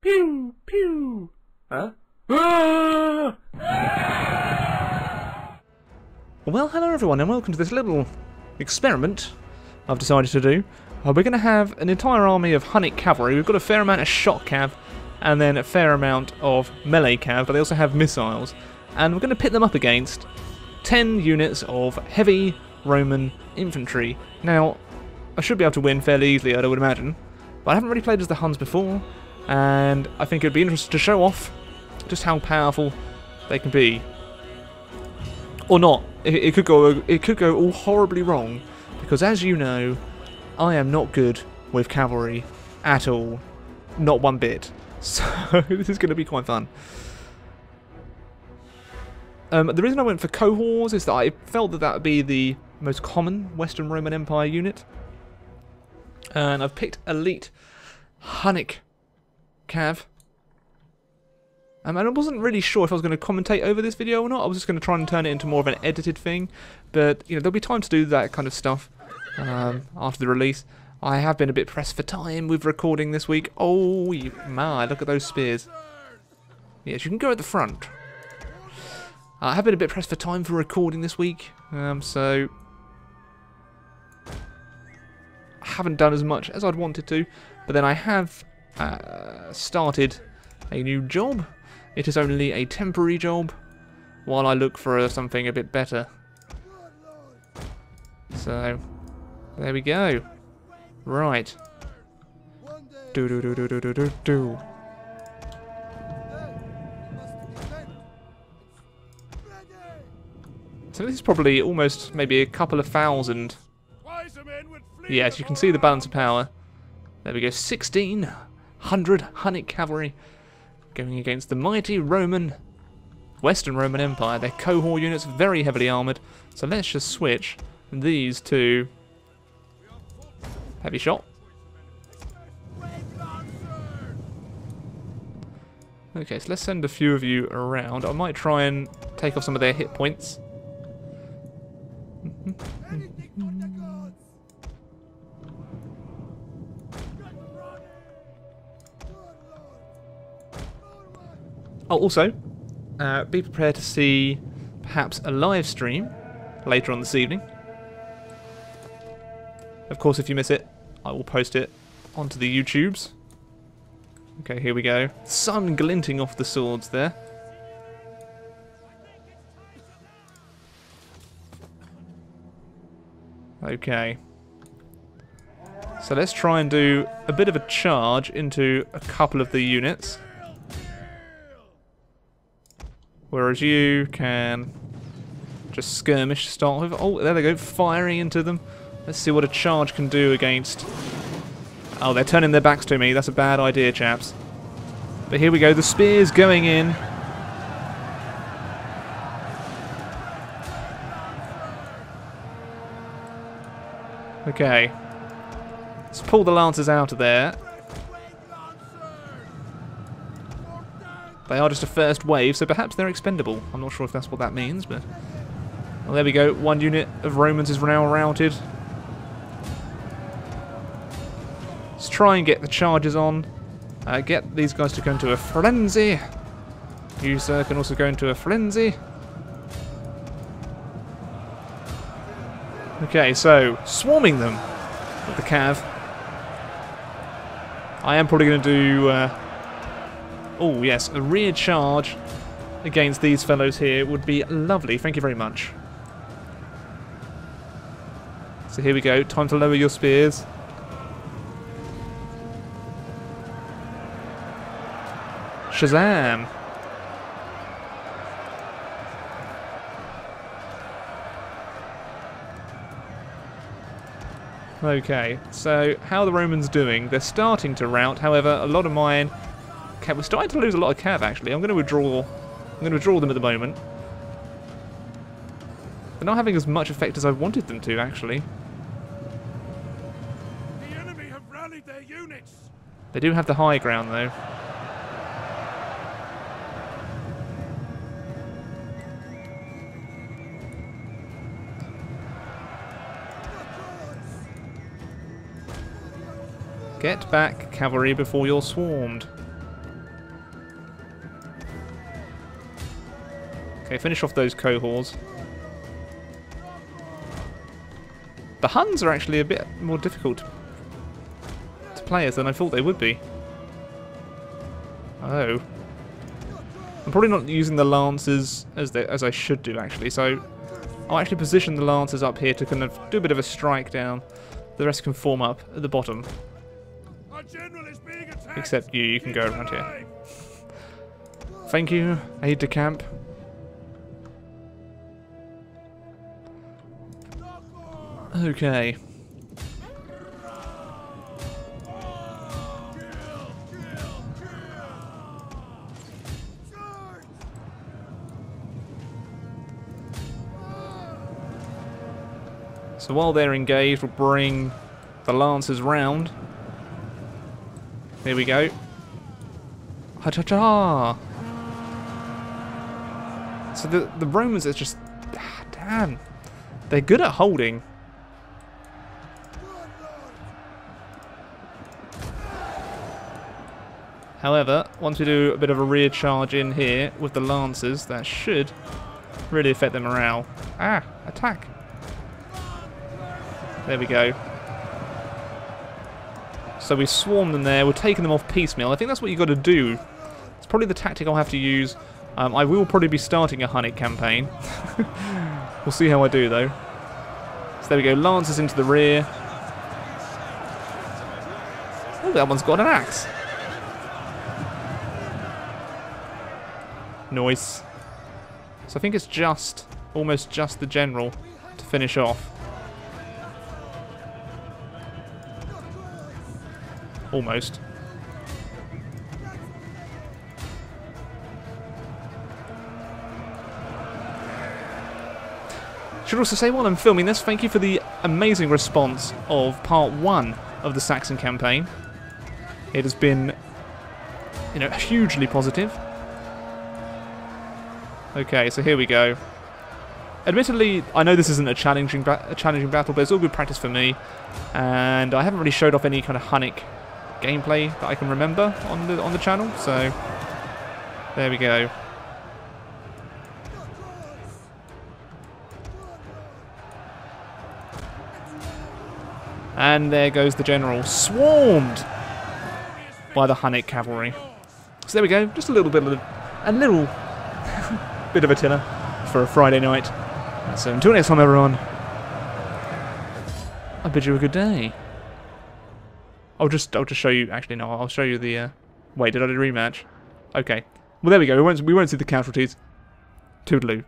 Pew! Pew! Huh? Ah! Well, hello everyone, and welcome to this little experiment I've decided to do. We're going to have an entire army of Hunnic Cavalry. We've got a fair amount of shot cav, and then a fair amount of melee cav, but they also have missiles. And we're going to pit them up against 10 units of heavy Roman infantry. Now, I should be able to win fairly easily, I would imagine, but I haven't really played as the Huns before, and I think it'd be interesting to show off just how powerful they can be. Or not. It could go all horribly wrong, because as you know, I am not good with cavalry at all. Not one bit. So this is going to be quite fun. The reason I went for Cohors is that I felt that that would be the most common Western Roman Empire unit. And I've picked elite Hunnic Cav. And I wasn't really sure if I was going to commentate over this video or not. I was just going to try and turn it into more of an edited thing. But, you know, there'll be time to do that kind of stuff after the release. I have been a bit pressed for time with recording this week. Oh, my, look at those spears. Yes, you can go at the front. I have been a bit pressed for time for recording this week. So I haven't done as much as I'd wanted to. But then I have started a new job. It is only a temporary job while I look for something a bit better. So, there we go. Right. Do. So this is probably almost maybe a couple of thousand. Yes, you can see the balance of power. There we go, 1,600 Hunnic Cavalry going against the mighty Western Roman Empire. Their Cohort units very heavily armoured. So let's just switch these to heavy shot. Okay, so let's send a few of you around. I might try and take off some of their hit points. Oh, also, be prepared to see perhaps a live stream later on this evening. Of course, if you miss it, I will post it onto the YouTubes. Okay, here we go. Sun glinting off the swords there. Okay. So let's try and do a bit of a charge into a couple of the units. Whereas you can just skirmish to start with. Oh, there they go, firing into them. Let's see what a charge can do against... Oh, they're turning their backs to me. That's a bad idea, chaps. But here we go, the spears going in. Okay. Let's pull the lancers out of there. They are just a first wave, so perhaps they're expendable. I'm not sure if that's what that means, but... Well, there we go. One unit of Romans is now routed. Let's try and get the charges on. Get these guys to go into a frenzy. You, sir, can also go into a frenzy. Okay, so, swarming them with the cav. I am probably going to do... oh yes, a rear charge against these fellows here would be lovely. Thank you very much. So here we go. Time to lower your spears. Shazam! Okay, so how are the Romans doing? They're starting to rout. However, a lot of mine... We're starting to lose a lot of cav, actually. I'm going to withdraw them at the moment. They're not having as much effect as I wanted them to, actually. The enemy have rallied their units. They do have the high ground, though. Get back, cavalry, before you're swarmed. Okay, finish off those cohors. The Huns are actually a bit more difficult to play as than I thought they would be. Oh. I'm probably not using the Lancers as I should do, actually, so I'll actually position the Lancers up here to kind of do a bit of a strike down. The rest can form up at the bottom. Our general is being attacked. Except you can go Keep around here. alive. Thank you, aide de camp. Okay. So while they're engaged, we'll bring the Lancers round. Here we go. Ha-cha-cha! So the Romans are just... damn. They're good at holding. However, once we do a bit of a rear charge in here with the Lancers, that should really affect their morale. Ah! Attack! There we go. So we swarm them there, we're taking them off piecemeal. I think that's what you've got to do. It's probably the tactic I'll have to use. I will probably be starting a Hunnic campaign. We'll see how I do though. So there we go, Lancers into the rear. Oh, that one's got an axe. Nice. So I think it's just, almost just the general to finish off. Almost. Should also say while I'm filming this, thank you for the amazing response of part 1 of the Saxon campaign. It has been, you know, hugely positive. Okay, so here we go. Admittedly, I know this isn't a challenging battle, but it's all good practice for me. And I haven't really showed off any kind of Hunnic gameplay that I can remember on the channel, so there we go. And there goes the general, swarmed by the Hunnic cavalry. So there we go, just a little bit of bit of Attila for a Friday night. So until next time, everyone, I bid you a good day. I'll just show you. Actually, no, I'll show you the. Wait, did I do a rematch? Okay. Well, there we go. We won't see the casualties. Toodaloo.